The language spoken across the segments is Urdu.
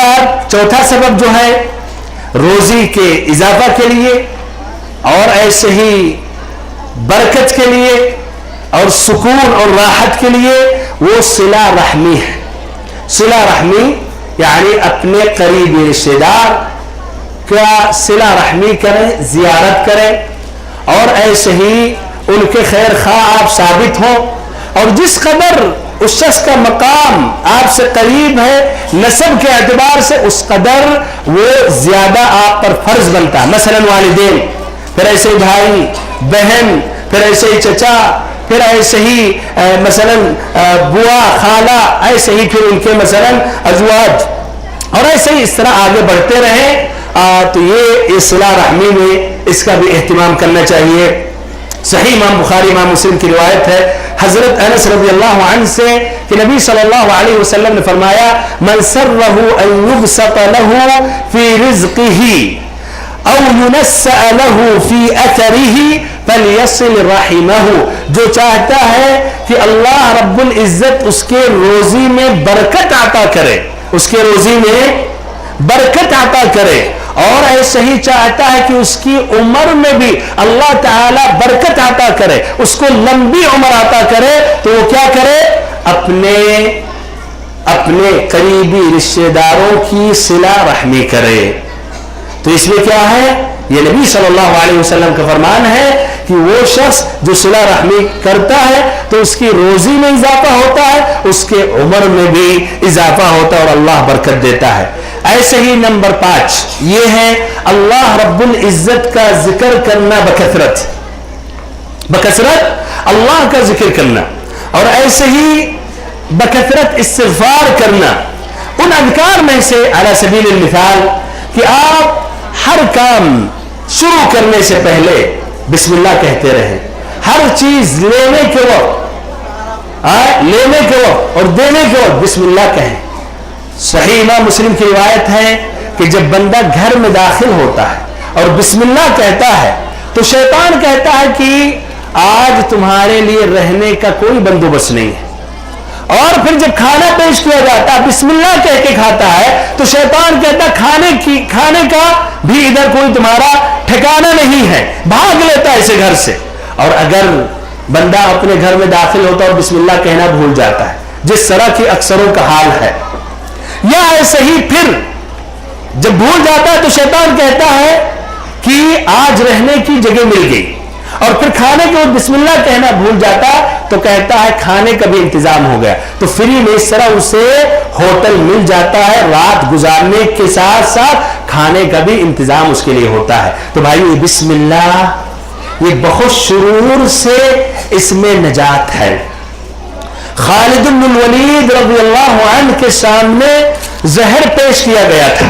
بعد چوتھا سبب جو ہے روزی کے اضافہ کے لیے اور ایسے ہی برکت کے لیے اور سکون اور راحت کے لیے وہ صلہ رحمی ہے. صلہ رحمی یعنی اپنے قریبی رشتے دار کا صلہ رحمی کریں, زیارت کریں اور ایسے ہی ان کے خیر خواہ آپ ثابت ہوں, اور جس قدر اس شخص کا مقام آپ سے قریب ہے نسب کے اعتبار سے اس قدر وہ زیادہ آپ پر فرض بنتا ہے. مثلا والدین, پھر ایسے بھائی بہن, پھر ایسے ہی چچا, پھر ایسے ہی مثلا بوا خالہ, ایسے ہی پھر ان کے مثلا ازواج, اور ایسے ہی اس طرح آگے بڑھتے رہیں. تو یہ صلہ رحمی میں اس کا بھی اہتمام کرنا چاہیے. صحیح امام بخاری امام مسلم کی روایت ہے حضرت انس رضی اللہ عنہ سے کہ نبی صلی اللہ علیہ وسلم نے فرمایا من سرہ ان یبسط له فی رزقہ او ينسأ له فی اثرہ فلیصل رحمہ. جو چاہتا ہے کہ اللہ رب العزت اس کے روزی میں برکت عطا کرے, اس کے روزی میں برکت عطا کرے, اور ایسے ہی چاہتا ہے کہ اس کی عمر میں بھی اللہ تعالی برکت عطا کرے, اس کو لمبی عمر عطا کرے, تو وہ کیا کرے, اپنے قریبی رشتہ داروں کی صلہ رحمی کرے. تو اس میں کیا ہے, یہ نبی صلی اللہ علیہ وسلم کا فرمان ہے کہ وہ شخص جو صلہ رحمی کرتا ہے تو اس کی روزی میں اضافہ ہوتا ہے, اس کے عمر میں بھی اضافہ ہوتا ہے اور اللہ برکت دیتا ہے. ایسے ہی نمبر 5 یہ ہے اللہ رب العزت کا ذکر کرنا بکثرت, بکثرت اللہ کا ذکر کرنا, اور ایسے ہی بکثرت استغفار کرنا. ان اذکار میں سے علی سبیل المثال کہ آپ ہر کام شروع کرنے سے پہلے بسم اللہ کہتے رہیں, ہر چیز لینے کے وقت اور دینے کے وقت بسم اللہ کہیں. صحیح امام مسلم کی روایت ہے کہ جب بندہ گھر میں داخل ہوتا ہے اور بسم اللہ کہتا ہے تو شیطان کہتا ہے کہ آج تمہارے لیے رہنے کا کوئی بندوبست نہیں ہے, اور پھر جب کھانا پیش کیا جاتا ہے بسم اللہ کہہ کے کھاتا ہے تو شیطان کہتا ہے کھانے کا بھی ادھر کوئی تمہارا ٹھکانہ نہیں ہے, بھاگ لیتا ہے اسے گھر سے. اور اگر بندہ اپنے گھر میں داخل ہوتا ہے اور بسم اللہ کہنا بھول جاتا ہے, جس طرح کی اکثروں کا حال ہے, یا ایسے ہی پھر جب بھول جاتا ہے تو شیطان کہتا ہے کہ آج رہنے کی جگہ مل گئی, اور پھر کھانے کے وقت بسم اللہ کہنا بھول جاتا تو کہتا ہے کھانے کا بھی انتظام ہو گیا, تو فری میں اس طرح اسے ہوٹل مل جاتا ہے, رات گزارنے کے ساتھ ساتھ کھانے کا بھی انتظام اس کے لیے ہوتا ہے. تو بھائی بسم اللہ یہ بہت شرور سے اس میں نجات ہے. خالد بن الولید رضی اللہ عنہ کے سامنے زہر پیش کیا گیا تھا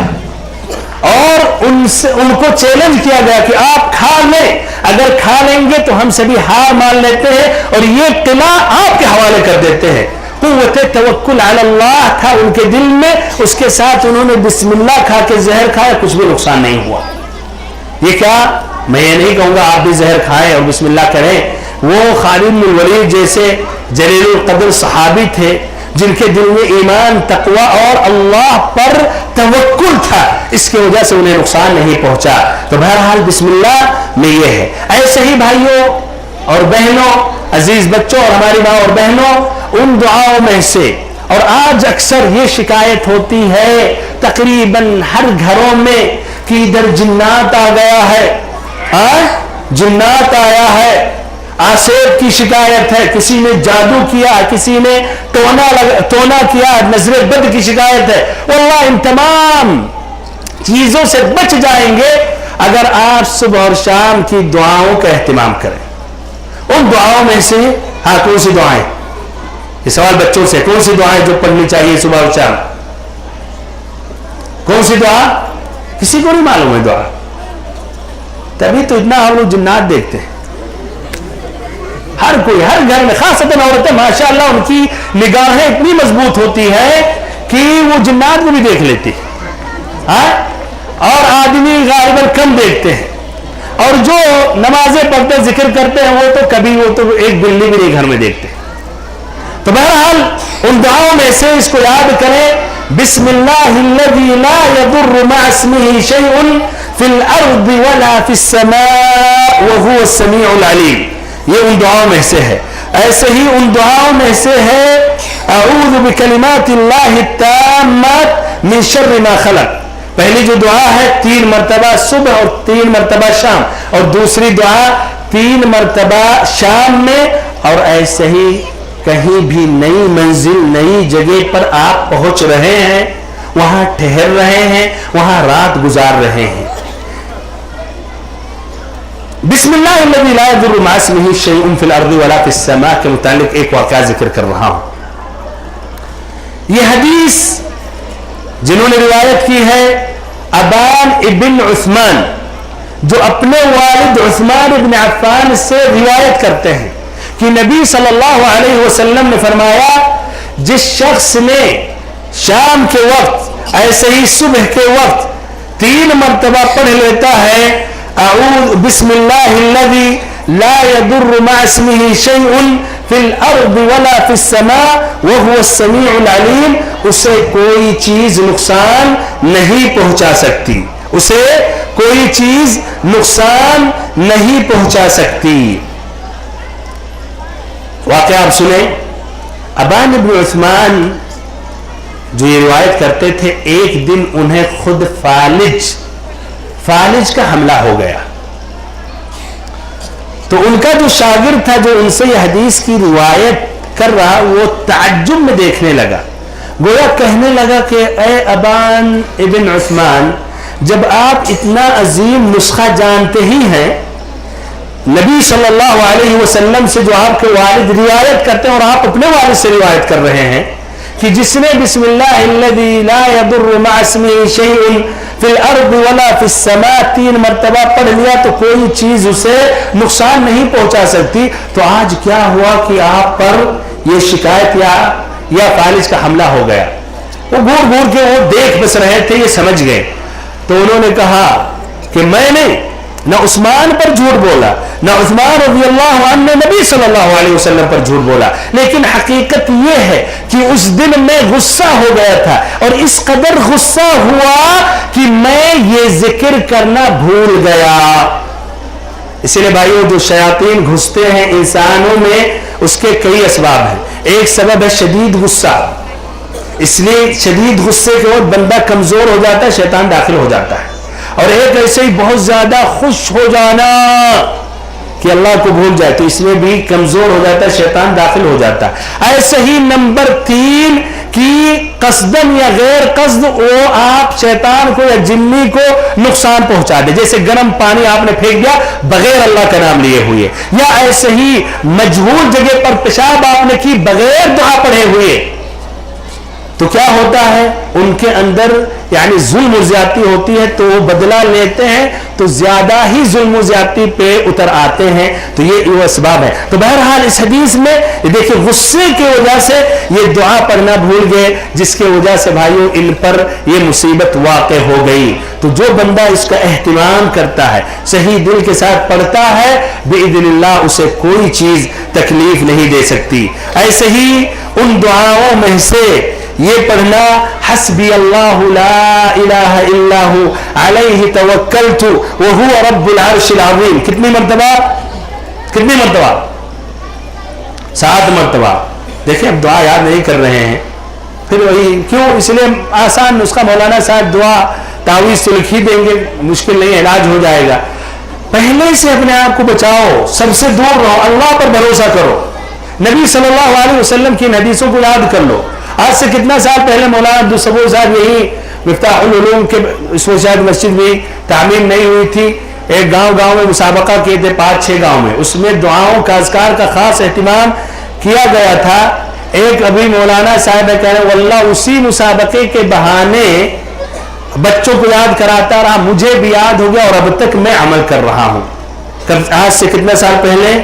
اور ان کو چیلنج کیا گیا کہ آپ کھا لیں, اگر کھا لیں گے تو ہم سبھی ہار مان لیتے ہیں اور یہ قلعہ آپ کے حوالے کر دیتے ہیں. قوت توکل علی اللہ تھا ان کے دل میں, اس کے ساتھ انہوں نے بسم اللہ کھا کے زہر کھایا, کچھ بھی نقصان نہیں ہوا. یہ کیا, میں یہ نہیں کہوں گا آپ بھی زہر کھائیں اور بسم اللہ کریں. وہ خالد بن الولید جیسے جلیل القدر صحابی تھے جن کے دل میں ایمان, تقوی اور اللہ پر توکل تھا, اس کی وجہ سے انہیں نقصان نہیں پہنچا. تو بہرحال بسم اللہ میں یہ ہے. ایسے ہی بھائیوں اور بہنوں, عزیز بچوں اور ہماری ماں اور بہنوں, ان دعاؤں میں سے, اور آج اکثر یہ شکایت ہوتی ہے تقریباً ہر گھروں میں کہ ادھر جنات آ گیا ہے, جنات آیا ہے, آسیب کی شکایت ہے, کسی نے جادو کیا, کسی نے ٹونا کیا, نظر بد کی شکایت ہے. واللہ ان تمام چیزوں سے بچ جائیں گے اگر آپ صبح اور شام کی دعاؤں کا اہتمام کریں. ان دعاؤں میں سے کون سی دعائیں, یہ سوال بچوں سے, کون سی دعائیں جو پڑھنی چاہیے صبح اور شام, کون سی دعا, کسی کو نہیں معلوم ہے دعا. تبھی تو اتنا ہم لوگ جنات دیکھتے ہیں, ہر کوئی ہر گھر میں, خاصتاً عورتیں ماشاءاللہ ان کی نگاہیں اتنی مضبوط ہوتی ہے کہ وہ جنات کو بھی دیکھ لیتی, اور آدمی غالباً کم دیکھتے ہیں, اور جو نمازیں پڑھتے ذکر کرتے ہیں وہ تو کبھی وہ تو ایک بلی بھی نہیں گھر میں دیکھتے. تو بہرحال ان دعاؤں میں سے اس کو یاد کریں بسم اللہ الذی لا یضر مع اسمہ شیء فی الارض ولا فی السماء وهو السمیع العلیم. یہ ان دعاؤں میں سے ہے. ایسے ہی ان دعاؤں میں سے ہے اعوذ بکلمات اللہ التامات من شر ما خلق. پہلی جو دعا ہے 3 مرتبہ صبح اور 3 مرتبہ شام, اور دوسری دعا 3 مرتبہ شام میں. اور ایسے ہی کہیں بھی نئی منزل نئی جگہ پر آپ پہنچ رہے ہیں, وہاں ٹھہر رہے ہیں, وہاں رات گزار رہے ہیں, بسم اللہ الذی لا یضر مع اسمہ شیء فی الارض ولا فی السماء کے متعلق ایک واقعہ ذکر کر رہا ہوں. یہ حدیث جنہوں نے روایت کی ہے ابان ابن عثمان, جو اپنے والد عثمان ابن عفان سے روایت کرتے ہیں کہ نبی صلی اللہ علیہ وسلم نے فرمایا, جس شخص نے شام کے وقت ایسے ہی صبح کے وقت 3 مرتبہ پڑھ لیتا ہے اعوذ بسم اللہ الذی لا یضر مع اسمہ شیء فی الارض ولا فی السماء وهو السمیع العلیم, اسے کوئی چیز نقصان نہیں پہنچا سکتی, اسے کوئی چیز نقصان نہیں پہنچا سکتی. واقعہ آپ سنیں. ابان ابن عثمان جو یہ روایت کرتے تھے, ایک دن انہیں خود فالج کا حملہ ہو گیا. تو ان کا جو شاگرد تھا جو ان سے یہ حدیث کی روایت کر رہا, وہ تعجب میں دیکھنے لگا, گویا کہنے لگا کہ اے ابان ابن عثمان, جب آپ اتنا عظیم نسخہ جانتے ہی ہیں, نبی صلی اللہ علیہ وسلم سے جو آپ کے والد روایت کرتے ہیں اور آپ اپنے والد سے روایت کر رہے ہیں کہ جس نے بسم اللہ الذی لا یضر مع اسمہ شیء فی الارض ولا فی السماء 3 مرتبہ پڑھ لیا تو کوئی چیز اسے نقصان نہیں پہنچا سکتی, تو آج کیا ہوا کہ آپ پر یہ شکایت یا فالج کا حملہ ہو گیا. وہ گھور گھور کے وہ دیکھ بس رہے تھے, یہ سمجھ گئے. تو انہوں نے کہا کہ میں نے نہ عثمان پر جھوٹ بولا, نہ عثمان رضی اللہ عنہ نے نبی صلی اللہ علیہ وسلم پر جھوٹ بولا, لیکن حقیقت یہ ہے کہ اس دن میں غصہ ہو گیا تھا, اور اس قدر غصہ ہوا کہ میں یہ ذکر کرنا بھول گیا. اسی لیے بھائیو, جو شیاطین گھستے ہیں انسانوں میں, اس کے کئی اسباب ہیں. ایک سبب ہے شدید غصہ, اس لیے شدید غصے کے وقت بندہ کمزور ہو جاتا ہے, شیطان داخل ہو جاتا ہے. اور ایک ایسے ہی بہت زیادہ خوش ہو جانا کہ اللہ کو بھول جائے, تو اس میں بھی کمزور ہو جاتا ہے, شیطان داخل ہو جاتا ہے. ایسے ہی نمبر 3 کی قصدن یا غیر قصد وہ آپ شیطان کو یا جنی کو نقصان پہنچا دے, جیسے گرم پانی آپ نے پھینک دیا بغیر اللہ کا نام لیے ہوئے, یا ایسے ہی مجہول جگہ پر پیشاب آپ نے کی بغیر دعا پڑھے ہوئے, تو کیا ہوتا ہے ان کے اندر یعنی ظلم و زیادتی ہوتی ہے, تو وہ بدلہ لیتے ہیں تو زیادہ ہی ظلم و زیادتی پہ اتر آتے ہیں. تو یہ وہ اسباب ہے. تو بہرحال اس حدیث میں دیکھیں غصے کی وجہ سے یہ دعا پڑھنا بھول گئے, جس کی وجہ سے بھائیوں ان پر یہ مصیبت واقع ہو گئی. تو جو بندہ اس کا اہتمام کرتا ہے, صحیح دل کے ساتھ پڑھتا ہے, باذن اللہ اسے کوئی چیز تکلیف نہیں دے سکتی. ایسے ہی ان دعاؤں میں سے یہ پڑھنا حسبی اللہ لا الہ الا ہو علیہ توکلت وہو رب العرش العظیم. کتنی مرتبہ؟ 7 مرتبہ. دیکھیں اب دعا یاد نہیں کر رہے ہیں, پھر وہی کیوں, اس لیے آسان نسخہ مولانا صاحب دعا تعویذ تو لکھ ہی دیں گے, مشکل نہیں, علاج ہو جائے گا. پہلے سے اپنے آپ کو بچاؤ, سب سے دور رہو, اللہ پر بھروسہ کرو, نبی صلی اللہ علیہ وسلم کی حدیثوں کو یاد کر لو. آج سے کتنا سال پہلے مولانا عبدالصبور صاحب یہی مفتاح العلوم کے, اس وقت شاید مسجد بھی تعمیر نہیں ہوئی تھی, ایک گاؤں میں مسابقہ کیے تھے 5-6 گاؤں میں, اس میں دعاؤں کا اذکار کا خاص اہتمام کیا گیا تھا. ایک ابھی مولانا صاحب کہہ رہے واللہ اسی مسابقے کے بہانے بچوں کو یاد کراتا رہا, مجھے بھی یاد ہو گیا اور اب تک میں عمل کر رہا ہوں. آج سے کتنا سال پہلے,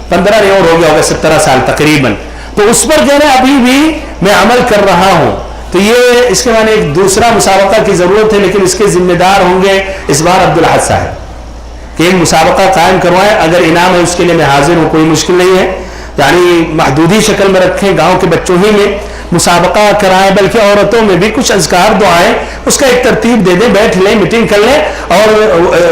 15 نہیں اور ہو گیا ہوگا, 17 سال تقریباً. تو اس پر کہہ رہے ابھی بھی میں عمل کر رہا ہوں. تو یہ اس کے معنی ایک دوسرا مسابقہ کی ضرورت ہے, لیکن اس کے ذمہ دار ہوں گے اس بار عبدالحد صاحب کہ ایک مسابقہ قائم کروائیں. اگر انعام ہے اس کے لیے میں حاضر ہوں, کوئی مشکل نہیں ہے, یعنی محدودی شکل میں رکھیں گاؤں کے بچوں ہی میں. مسابقہ کرائیں، بلکہ عورتوں میں بھی کچھ اذکار دعائیں اس کا ایک ترتیب دے دیں، بیٹھ لیں، میٹنگ کر لیں اور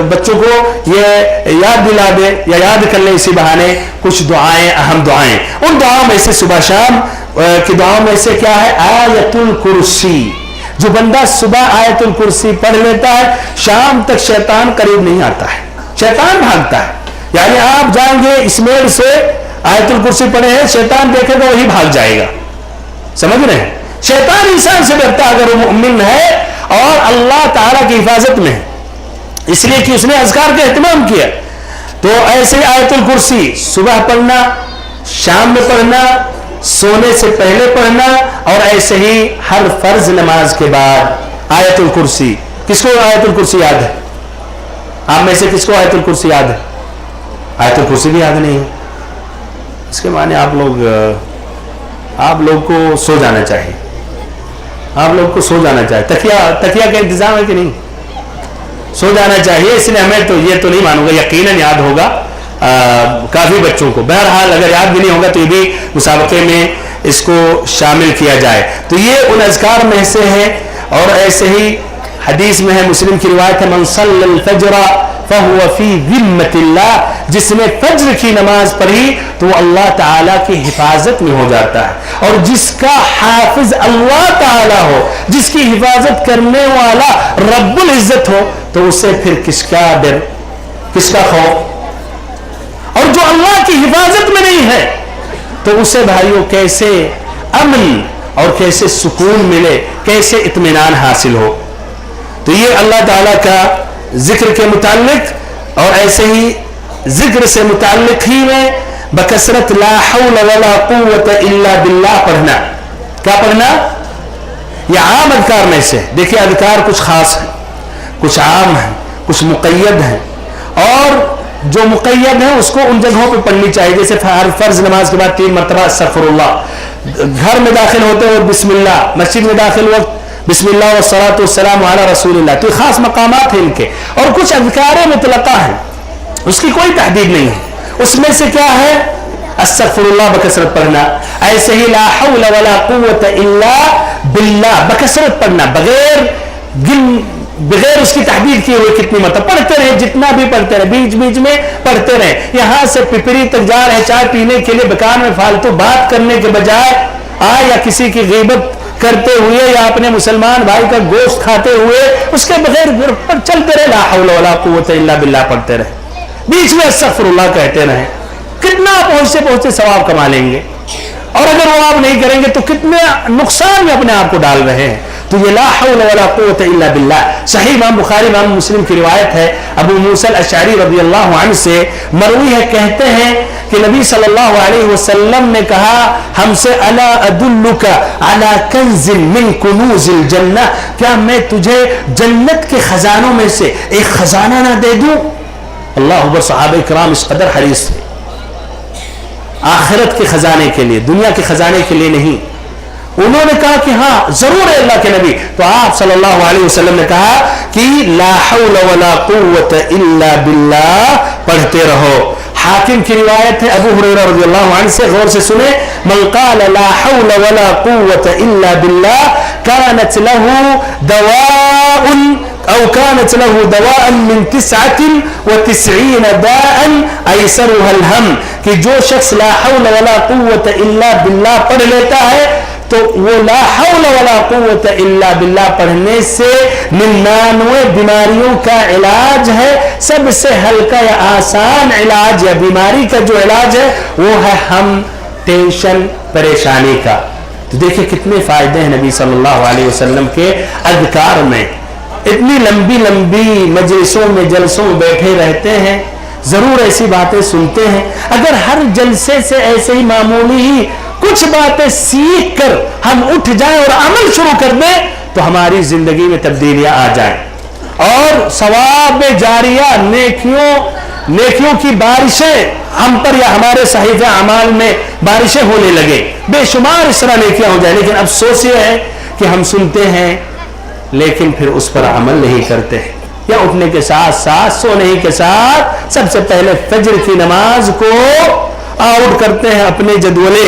بچوں کو یہ یاد دلا دیں یا یاد کر لیں اسی بہانے کچھ دعائیں، اہم دعائیں۔ ان دعاؤں میں سے صبح شام کی دعاؤں میں سے کیا ہے؟ آیت الکرسی۔ جو بندہ صبح آیت الکرسی پڑھ لیتا ہے شام تک شیطان قریب نہیں آتا ہے، شیطان بھاگتا ہے۔ یعنی آپ جائیں گے اسمیل سے آیت الکرسی پڑھے ہیں، شیطان دیکھے گا وہی بھاگ جائے گا، سمجھ رہے ہیں؟ شیطان انسان سے ڈرتا اگر وہ مؤمن ہے اور اللہ تعالیٰ کی حفاظت میں ہے، اس لیے کہ اس نے اذکار کا اہتمام کیا۔ تو ایسے آیت الکرسی صبح پڑھنا، شام میں پڑھنا، سونے سے پہلے پڑھنا، اور ایسے ہی ہر فرض نماز کے بعد آیت الکرسی۔ کس کو آیت الکرسی یاد ہے؟ آپ میں سے کس کو آیت الکرسی یاد ہے؟ آیت الکرسی بھی یاد نہیں ہے؟ اس کے معنی آپ لوگ کو سو جانا چاہیے، آپ لوگ کو سو جانا چاہیے۔ تکیہ کا انتظام ہے کہ نہیں؟ سو جانا چاہیے، اس لیے ہمیں تو یہ تو نہیں مانوں گا، یقیناً یاد ہوگا کافی بچوں کو۔ بہرحال اگر یاد بھی نہیں ہوگا تو یہ بھی مسابقے میں اس کو شامل کیا جائے۔ تو یہ ان اذکار میں سے ہے۔ اور ایسے ہی حدیث میں ہے، مسلم کی روایت ہے، من صلی الفجر فہو فی ذمۃ اللہ، جس نے فجر کی نماز پڑھی تو وہ اللہ تعالیٰ کی حفاظت میں ہو جاتا ہے۔ اور جس کا حافظ اللہ تعالیٰ ہو، جس کی حفاظت کرنے والا رب العزت ہو، تو اسے پھر کس کا ڈر، کس کا خوف؟ اور جو اللہ کی حفاظت میں نہیں ہے تو اسے بھائیوں کیسے امن اور کیسے سکون ملے، کیسے اطمینان حاصل ہو؟ تو یہ اللہ تعالیٰ کا ذکر کے متعلق، اور ایسے ہی ذکر سے متعلق ہی میں بکثرت لا حول ولا قوت الا باللہ پڑھنا۔ کیا پڑھنا؟ یہ عام اذکار میں سے، دیکھیں اذکار کچھ خاص ہیں، کچھ عام ہیں، کچھ مقید ہیں، اور جو مقید ہیں اس کو ان جگہوں پہ پڑھنی چاہیے، جیسے فرض نماز کے بعد 3 مرتبہ استغفر اللہ، گھر میں داخل ہوتے ہوئے بسم اللہ، مسجد میں داخل وقت بسم اللہ والصلاۃ والسلام علی رسول اللہ۔ تو خاص مقامات ہیں ان کے، اور کچھ اذکار مطلقہ ہیں، اس کی کوئی تحدید نہیں ہے۔ اس میں سے کیا ہے؟ استغفر اللہ بکثرت پڑھنا، ایسے ہی لا حول ولا قوت الا باللہ بکثرت پڑھنا، بغیر اس کی تحدید کیے ہوئے کتنی مرتبہ پڑھتے رہے، جتنا بھی پڑھتے رہے، بیچ بیچ میں پڑھتے رہے۔ یہاں سے پپری تک جا رہے چائے پینے کے لیے، بیکار میں فالتو بات کرنے کے بجائے یا کسی کی غیبت کرتے ہوئے یا اپنے مسلمان بھائی کا گوشت کھاتے ہوئے اس کے بغیر چلتے رہے، لا حول ولا قوت الا باللہ پڑھتے رہے، بیچ میں استغفر اللہ کہتے رہے، کتنا پہنچتے پہنچتے ثواب کما لیں گے۔ اور اگر وہ آپ نہیں کریں گے تو کتنے نقصان میں اپنے آپ کو ڈال رہے ہیں۔ تو یہ لا حول ولا قوت الا باللہ صحیح امام بخاری امام مسلم کی روایت ہے، ابو موسیٰ الاشعری رضی اللہ عنہ سے مروی ہے، کہتے ہیں کہ نبی صلی اللہ علیہ وسلم نے کہا ہم سے، الا ادلک علی کنز من کنوز الجنہ، کیا میں تجھے جنت کے خزانوں میں سے ایک خزانہ نہ دے دوں؟ اللہ اکبر، صحابہ کرام اس قدر حریص تھے آخرت کے خزانے کے لیے، دنیا کے خزانے کے لیے نہیں۔ انہوں نے کہا کہ ہاں ضرور ہے اللہ کے نبی، تو آپ صلی اللہ علیہ وسلم نے کہا کہ لا حول ولا قوت الا باللہ پڑھتے رہو۔ حاکم کی روایت ہے ابو ہریرہ رضی اللہ عنہ سے، غور سے سنیں، من قال لا حول ولا قوت الا باللہ كانت له دواء او كانت له دواء من 99 داء ايسرها الهم، کہ جو شخص لا حول ولا قوت الا باللہ پڑھ لیتا ہے تو وہ لا حول ولا قوت الا باللہ پڑھنے سے 99 بیماریوں کا علاج ہے۔ سب سے ہلکا یا آسان علاج یا بیماری کا جو علاج ہے وہ ہے ہم، ٹینشن، پریشانی کا۔ تو دیکھیں کتنے فائدے ہیں نبی صلی اللہ علیہ وسلم کے اذکار میں۔ اتنی لمبی لمبی مجلسوں میں جلسوں میں بیٹھے رہتے ہیں، ضرور ایسی باتیں سنتے ہیں۔ اگر ہر جلسے سے ایسے ہی معمولی ہی کچھ باتیں سیکھ کر ہم اٹھ جائیں اور عمل شروع کر دیں تو ہماری زندگی میں تبدیلیاں آ جائیں، اور ثواب جاریہ، نیکیوں کی بارشیں ہم پر یا ہمارے صحیفہ اعمال میں بارشیں ہونے لگے، بے شمار اس طرح نیکیاں ہو جائیں۔ لیکن افسوس یہ ہے کہ ہم سنتے ہیں لیکن پھر اس پر عمل نہیں کرتے، یا اٹھنے کے ساتھ ساتھ سونے کے ساتھ سب سے پہلے فجر کی نماز کو آؤٹ کرتے ہیں اپنے جدولے،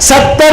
70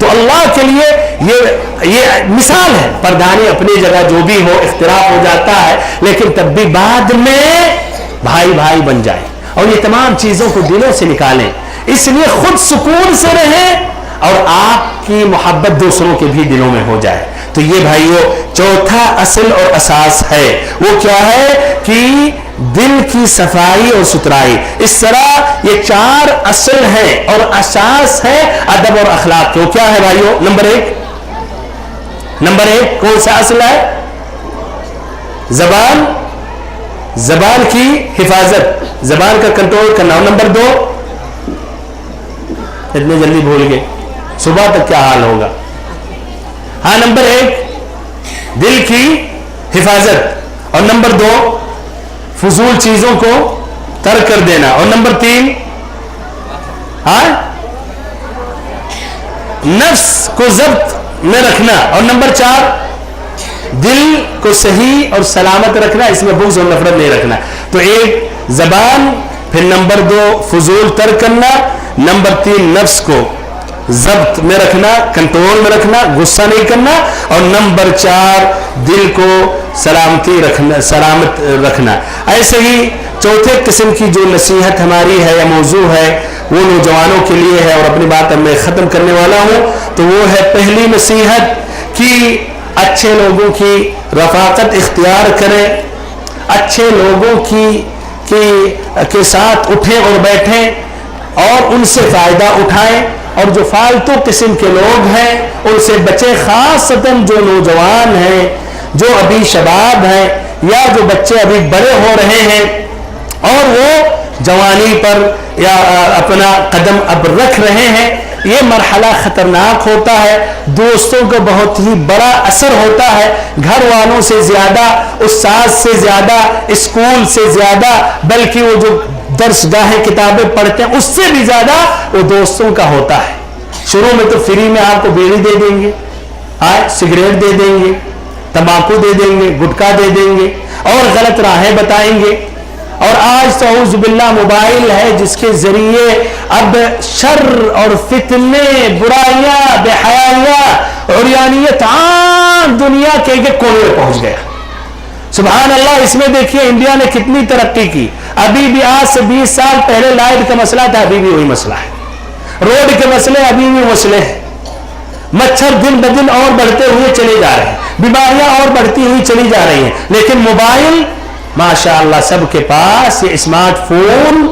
تو اللہ کے لیے یہ مثال ہے. پردھانی اپنی جگہ جو بھی ہو اختلاف ہو جاتا ہے لیکن تب بھی بعد میں بھائی بھائی بن جائے اور یہ تمام چیزوں کو دلوں سے نکالیں. اس لیے خود سکون سے رہیں اور آپ کی محبت دوسروں کے بھی دلوں میں ہو جائے. تو یہ بھائیو چوتھا اصل اور اساس ہے. وہ کیا ہے کہ دل کی صفائی اور ستھرائی. اس طرح یہ 4 اصل ہیں اور اساس ہے ادب اور اخلاق کے. وہ کیا ہے بھائیو؟ نمبر ایک کون سا اصل ہے؟ زبان کی حفاظت، زبان کا کنٹرول کرنا. اور نمبر 2 اتنے جلدی بھول گئے، صبح تک کیا حال ہوگا. ہاں نمبر 1 دل کی حفاظت، اور نمبر 2 فضول چیزوں کو ترک کر دینا، اور نمبر 3 نفس کو ضبط میں رکھنا، اور نمبر 4 دل کو صحیح اور سلامت رکھنا، اس میں بغض اور نفرت نہیں رکھنا. تو 1 زبان، پھر نمبر 2 فضول ترک کرنا، نمبر 3 نفس کو ضبط میں رکھنا، کنٹرول میں رکھنا، غصہ نہیں کرنا، اور نمبر 4 دل کو سلامت رکھنا. ایسے ہی چوتھے قسم کی جو نصیحت ہماری ہے یا موضوع ہے وہ نوجوانوں کے لیے ہے، اور اپنی بات اب میں ختم کرنے والا ہوں. تو وہ ہے پہلی نصیحت کہ اچھے لوگوں کی رفاقت اختیار کریں، اچھے لوگوں کے ساتھ اٹھیں اور بیٹھیں اور ان سے فائدہ اٹھائیں، اور جو فالتو قسم کے لوگ ہیں ان سے بچیں، خاصتاً جو نوجوان ہیں، جو ابھی شباب ہیں یا جو بچے ابھی بڑے ہو رہے ہیں اور وہ جوانی پر یا اپنا قدم اب رکھ رہے ہیں. یہ مرحلہ خطرناک ہوتا ہے، دوستوں کو بہت ہی بڑا اثر ہوتا ہے، گھر والوں سے زیادہ، استاد سے زیادہ، اسکول سے زیادہ، بلکہ وہ جو درس گاہیں کتابیں پڑھتے ہیں اس سے بھی زیادہ وہ دوستوں کا ہوتا ہے. شروع میں تو فری میں آپ کو بیڑی دے دیں گے، سگریٹ دے دیں گے، تمباکو دے دیں گے، گٹکا دے دیں گے اور غلط راہیں بتائیں گے. اور آج تو اعوذ باللہ موبائل ہے جس کے ذریعے اب شر اور فتنے، برائیاں، بے حیائیاں، عریانیت عام دنیا کے ایک کونے میں پہنچ گیا. سبحان اللہ. اس میں دیکھیے انڈیا نے کتنی ترقی کی. ابھی بھی آج سے 20 سال پہلے لائٹ کا مسئلہ تھا، ابھی بھی وہی مسئلہ ہے. روڈ کے مسئلے ابھی بھی مسئلے ہیں. مچھر دن بدن اور بڑھتے ہوئے چلے جا رہے ہیں، بیماریاں اور بڑھتی ہوئی چلی جا رہی ہیں. لیکن موبائل ماشاءاللہ سب کے پاس. یہ اسمارٹ فون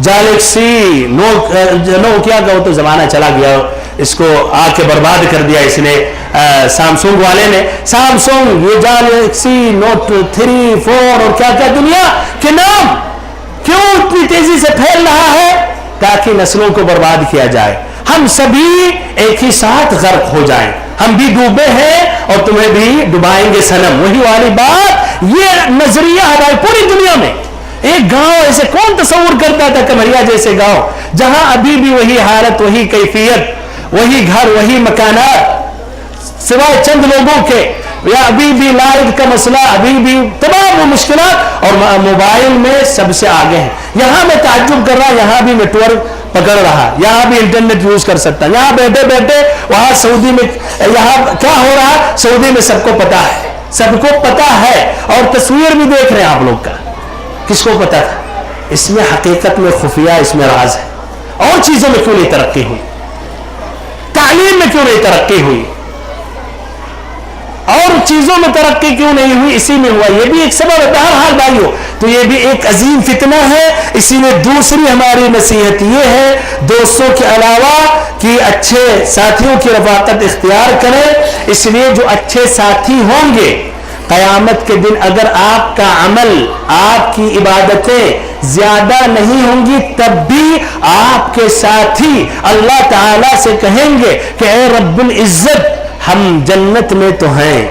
گیلیکسی نوکیا کا وہ تو زمانہ چلا گیا، اس کو آ کے برباد کر دیا اس نے سامسنگ والے نے. سامسنگ، یہ گیلیکسی نوٹ 3 4 اور کیا کیا دنیا کے نام کیوں اتنی تیزی سے پھیل رہا ہے؟ تاکہ نسلوں کو برباد کیا جائے، ہم سبھی ایک ہی ساتھ غرق ہو جائیں. ہم بھی ڈوبے ہیں اور تمہیں بھی ڈبائیں گے صنم. وہی والی بات، یہ نظریہ ہماری پوری دنیا میں. ایک گاؤں ایسے کون تصور کرتا تھا، کمریا جیسے گاؤں، جہاں ابھی بھی وہی حالت، وہی کیفیت، وہی گھر، وہی مکانات، سوائے چند لوگوں کے، یا ابھی بھی لائٹ کا مسئلہ، ابھی بھی تمام وہ مشکلات، اور موبائل میں سب سے آگے ہیں. یہاں میں تعجب کر رہا، یہاں بھی نیٹ ورک پکڑ رہا، یہاں بھی انٹرنیٹ یوز کر سکتا، یہاں بیٹھے بیٹھے وہاں سعودی میں یہاں کیا ہو رہا سعودی میں سب کو پتا ہے، سب کو پتا ہے. اور تصویر بھی دیکھ رہے ہیں آپ لوگ کا، کس کو پتا تھا؟ اس میں حقیقت میں خفیہ اس میں راز ہے. اور چیزوں میں کیوں نہیں ترقی ہوئی؟ تعلیم میں کیوں نہیں ترقی ہوئی؟ اور چیزوں میں ترقی کیوں نہیں ہوئی؟ اسی میں ہوا. یہ بھی ایک سبب ہے. بہرحال بھائیو، تو یہ بھی ایک عظیم فتنہ ہے. اسی لیے دوسری ہماری نصیحت یہ ہے، دوستوں کے علاوہ کہ اچھے ساتھیوں کی رفاقت اختیار کریں. اس لیے جو اچھے ساتھی ہوں گے، قیامت کے دن اگر آپ کا عمل، آپ کی عبادتیں زیادہ نہیں ہوں گی، تب بھی آپ کے ساتھی اللہ تعالیٰ سے کہیں گے کہ اے رب العزت، ہم جنت میں تو ہیں،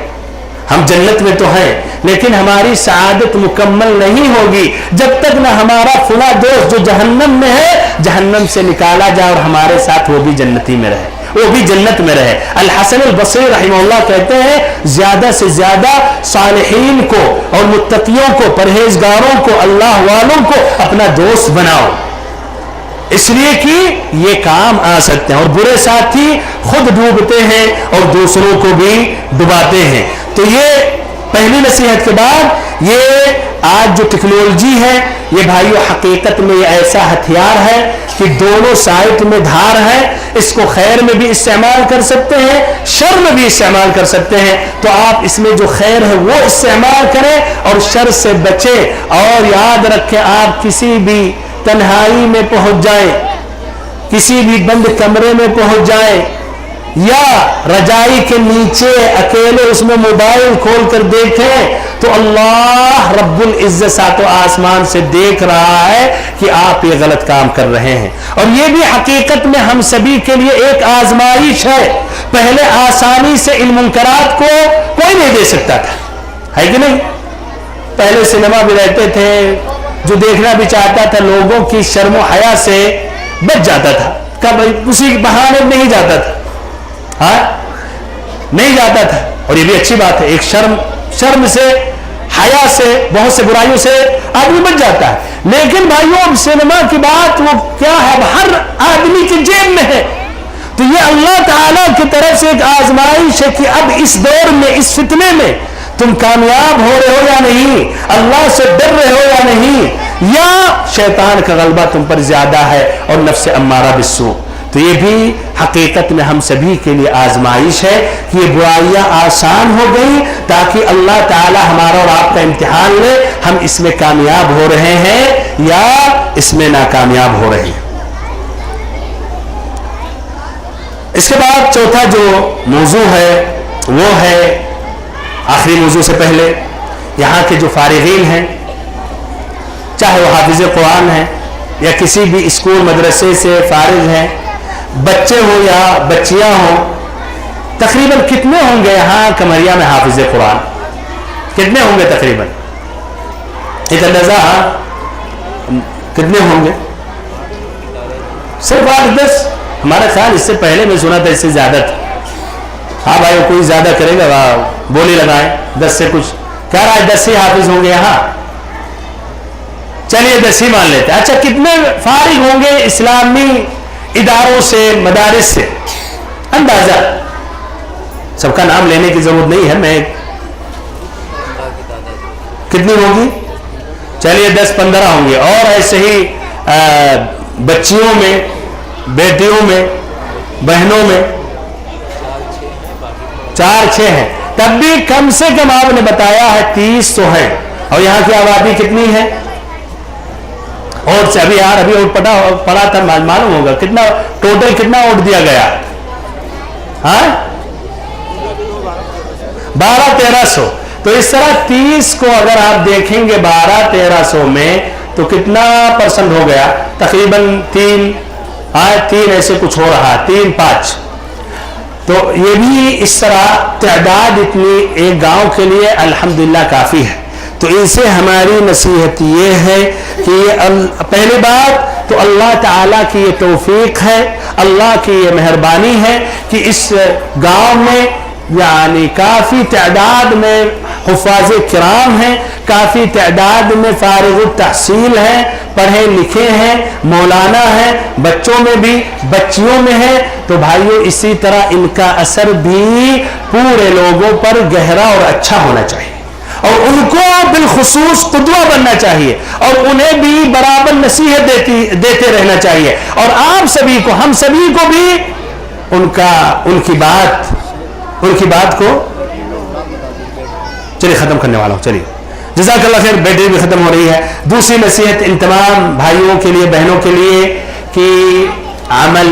ہم جنت میں تو ہیں، لیکن ہماری سعادت مکمل نہیں ہوگی جب تک نہ ہمارا فلاں دوست جو جہنم میں ہے جہنم سے نکالا جائے اور ہمارے ساتھ وہ بھی جنتی میں رہے، وہ بھی جنت میں رہے. الحسن البصری رحمہ اللہ کہتے ہیں، زیادہ سے زیادہ صالحین کو اور متقیوں کو، پرہیزگاروں کو، اللہ والوں کو اپنا دوست بناؤ. اس لیے کہ یہ کام آ سکتے ہیں، اور برے ساتھی خود ڈوبتے ہیں اور دوسروں کو بھی ڈباتے ہیں۔ تو یہ پہلی نصیحت کے بعد یہ آج جو ٹیکنالوجی ہے یہ بھائیو حقیقت میں یہ ایسا ہتھیار ہے کہ دونوں سائٹ میں دھار ہے، اس کو خیر میں بھی استعمال کر سکتے ہیں، شر میں بھی استعمال کر سکتے ہیں۔ تو آپ اس میں جو خیر ہے وہ استعمال کریں اور شر سے بچیں، اور یاد رکھیں آپ کسی بھی تنہائی میں پہنچ جائیں، کسی بھی بند کمرے میں پہنچ جائیں، یا رجائی کے نیچے اکیلے اس میں موبائل کھول کر دیکھیں، تو اللہ رب العزت سات و آسمان سے دیکھ رہا ہے کہ آپ یہ غلط کام کر رہے ہیں۔ اور یہ بھی حقیقت میں ہم سبھی کے لیے ایک آزمائش ہے۔ پہلے آسانی سے ان منکرات کو کوئی نہیں دے سکتا تھا، ہے کہ نہیں؟ پہلے سنیما بھی رہتے تھے، جو دیکھنا بھی چاہتا تھا لوگوں کی شرم و حیا سے بچ جاتا تھا، کب اسی بہانے نہیں جاتا تھا، ہاں نہیں جاتا تھا۔ اور یہ بھی اچھی بات ہے، ایک شرم سے، حیا سے، بہت سے برائیوں سے آدمی بچ جاتا ہے۔ لیکن بھائیوں اب سینما کی بات وہ کیا ہے، اب ہر آدمی کی جیب میں ہے۔ تو یہ اللہ تعالیٰ کی طرف سے ایک آزمائش ہے کہ اب اس دور میں، اس فتنے میں تم کامیاب ہو رہے ہو یا نہیں، اللہ سے ڈر رہے ہو یا نہیں، یا شیطان کا غلبہ تم پر زیادہ ہے اور نفس امارہ بالسوء۔ تو یہ بھی حقیقت میں ہم سبھی کے لیے آزمائش ہے کہ یہ برائیاں آسان ہو گئی تاکہ اللہ تعالی ہمارا اور آپ کا امتحان لے، ہم اس میں کامیاب ہو رہے ہیں یا اس میں ناکامیاب ہو رہے ہیں۔ اس کے بعد چوتھا جو موضوع ہے وہ ہے، آخری موضوع سے پہلے یہاں کے جو فارغین ہیں، چاہے وہ حافظ قرآن ہیں یا کسی بھی اسکول مدرسے سے فارغ ہیں، بچے ہوں یا بچیاں ہوں، تقریباً کتنے ہوں گے یہاں کمریا میں حافظ قرآن؟ کتنے ہوں گے تقریباً؟ ایک اندازہ کتنے ہوں گے؟ صرف 8-10؟ ہمارا خیال اس سے پہلے میں سنا تھا اس سے زیادہ تھا۔ ہاں بھائی کوئی زیادہ کرے گا بولی لگائیں، 10 سے کچھ کہہ رہا ہے 10 ہی حافظ ہوں گے یہاں، چلیے 10 ہی مان لیتے ہیں۔ اچھا کتنے فارغ ہوں گے اسلامی اداروں سے، مدارس سے؟ اندازہ سب کا نام لینے کی ضرورت نہیں ہے، میں کتنی ہوگی؟ چلیے 10-15 ہوں گے۔ اور ایسے ہی بچیوں میں، بیٹیوں میں، بہنوں میں 4-6 ہیں، تب بھی کم سے کم آپ نے بتایا ہے 30 تو ہیں۔ اور یہاں کی آبادی کتنی ہے؟ اور سے ابھی یار ابھی پڑھا تھا، معلوم ہوگا کتنا ٹوٹل کتنا ووٹ دیا گیا؟ ہاں 1200-1300۔ تو اس طرح 30 کو اگر آپ دیکھیں گے 1200-1300 میں تو کتنا پرسنٹ ہو گیا؟ تقریباً 3 ایسے کچھ ہو رہا، 3-5۔ تو یہ بھی اس طرح تعداد اتنی ایک گاؤں کے لیے الحمدللہ کافی ہے۔ تو ان سے ہماری نصیحت یہ ہے کہ پہلی بات تو اللہ تعالیٰ کی یہ توفیق ہے، اللہ کی یہ مہربانی ہے کہ اس گاؤں میں یعنی کافی تعداد میں حفاظ کرام ہیں، کافی تعداد میں فارغ التحصیل ہیں، پڑھے لکھے ہیں، مولانا ہیں، بچوں میں بھی، بچیوں میں ہیں۔ تو بھائیو اسی طرح ان کا اثر بھی پورے لوگوں پر گہرا اور اچھا ہونا چاہیے، اور ان کو بالخصوص قدوہ بننا چاہیے، اور انہیں بھی برابر نصیحت دیتے رہنا چاہیے، اور آپ سبھی کو، ہم سبھی کو بھی ان کی بات کو چلیے ختم کرنے والا ہوں۔ چلیے جزاک اللہ خیر، بیٹری بھی ختم ہو رہی ہے۔ دوسری نصیحت ان تمام بھائیوں کے لیے، بہنوں کے لیے کہ عمل،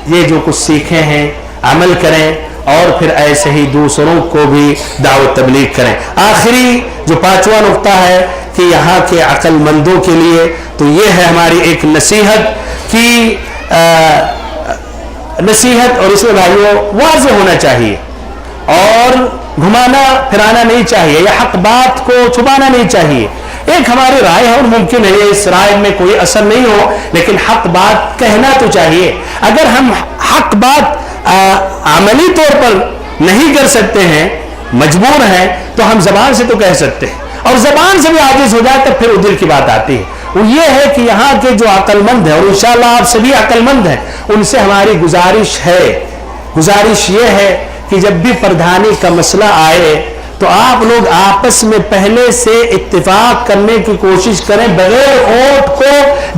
یہ جو کچھ سیکھے ہیں عمل کریں، اور پھر ایسے ہی دوسروں کو بھی دعوت تبلیغ کریں۔ آخری جو 5واں نقطہ ہے کہ یہاں کے عقل مندوں کے لیے تو یہ ہے ہماری ایک نصیحت کی نصیحت، اور اس میں بھائیوں واضح ہونا چاہیے اور گھمانا پھرانا نہیں چاہیے، یا حق بات کو چھپانا نہیں چاہیے۔ ایک ہماری رائے ہے اور ممکن ہے اس رائے میں کوئی اثر نہیں ہو، لیکن حق بات کہنا تو چاہیے۔ اگر ہم حق بات عملی طور پر نہیں کر سکتے ہیں، مجبور ہیں، تو ہم زبان سے تو کہہ سکتے ہیں، اور زبان سے بھی عاجز ہو جائے تو پھر دل کی بات آتی ہے۔ وہ یہ ہے کہ یہاں کے جو عقل مند ہیں، اور انشاءاللہ آپ سبھی عقل مند ہیں، ان سے ہماری گزارش یہ ہے کہ جب بھی پردھانی کا مسئلہ آئے تو آپ لوگ آپس میں پہلے سے اتفاق کرنے کی کوشش کریں، بغیر ووٹ کو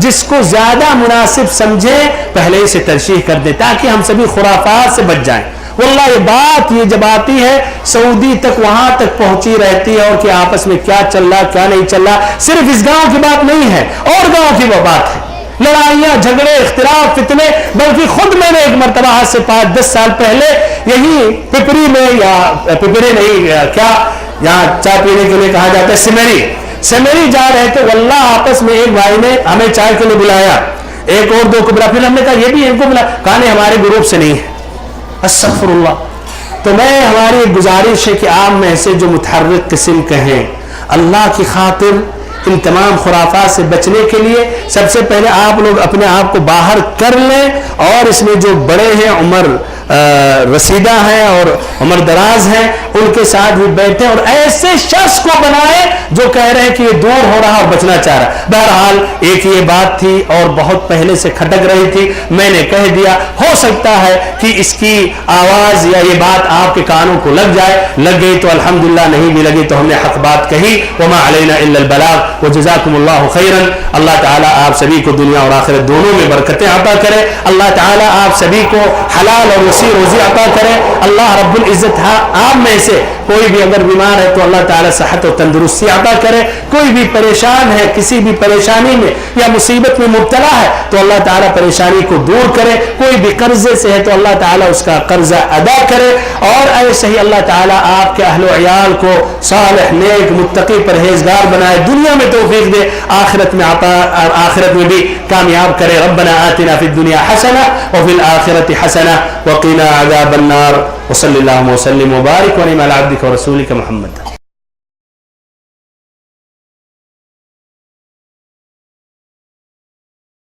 جس کو زیادہ مناسب سمجھیں پہلے سے ترشیح کر دیں، تاکہ ہم سبھی خرافات سے بچ جائیں۔ واللہ یہ بات یہ جب آتی ہے سعودی تک، وہاں تک پہنچی رہتی ہے، اور کہ آپس میں کیا چل رہا کیا نہیں چل رہا، صرف اس گاؤں کی بات نہیں ہے، اور گاؤں کی وہ بات ہے، لڑائیاں جھگڑے اختلاف فتنے، بلکہ خود میں نے ایک مرتبہ آج سے 5-10 سال پہلے یہی پپری میں، یا پپری نہیں کیا یہاں چائے پینے کے لیے کہا جاتا ہے، سمیری جا رہے تھے، واللہ آپس میں ایک بھائی نے ہمیں چائے کے لیے بلایا، ایک اور دو کو بلا، پھر ہم نے کہا یہ بھی ان کو بلا، کہا نہیں ہمارے گروپ سے نہیں ہے، استغفر اللہ۔ تو میں ہماری ایک گزارش ہے کہ آپ میں سے جو متحرک قسم کے ہیں، اللہ کی خاطر ان تمام خرافات سے بچنے کے لیے سب سے پہلے آپ لوگ اپنے آپ کو باہر کر لیں، اور اس میں جو بڑے ہیں، عمر رسیدہ ہیں اور عمر دراز ہیں، ان کے ساتھ بھی بیٹھیں اور ایسے شخص کو بنائیں جو کہہ رہے ہیں کہ یہ دور ہو رہا اور بچنا چاہ رہا۔ بہرحال ایک یہ بات تھی اور بہت پہلے سے کھٹک رہی تھی، میں نے کہہ دیا، ہو سکتا ہے کہ اس کی آواز یا یہ بات آپ کے کانوں کو لگ جائے، لگ گئی تو الحمدللہ، نہیں بھی لگی تو ہم نے حق بات کہی، وما علینا الا البلاغ وجزاکم اللہ خیرا۔ اللہ تعالیٰ آپ سبھی کو دنیا اور آخرت دونوں میں برکتیں عطا کرے، اللہ تعالیٰ آپ سبھی کو حلال اور وسیع روزی عطا کرے، اللہ رب العزت آپ میں سے کوئی بھی اگر بیمار ہے تو اللہ تعالیٰ صحت و تندرستی عطا کرے، کوئی بھی پریشان ہے، کسی بھی پریشانی میں یا مصیبت میں مبتلا ہے تو اللہ تعالیٰ پریشانی کو دور کرے، کوئی بھی قرضے سے ہے تو اللہ تعالیٰ اس کا قرضہ ادا کرے، اور ایسے ہی اللہ تعالیٰ آپ کے اہل و عیال کو صالح نیک متقی پرہیزگار بنائے، دنیا میں توفیق دے، آخرت میں آخرت میں بھی کامیاب کرے۔ ربنا آتنا فی الدنیا حسنہ وفی الآخرۃ حسنہ وقنا عذاب النار، وصلی اللہ وسلم وبارک ونعم علی عبدک ورسولک محمد۔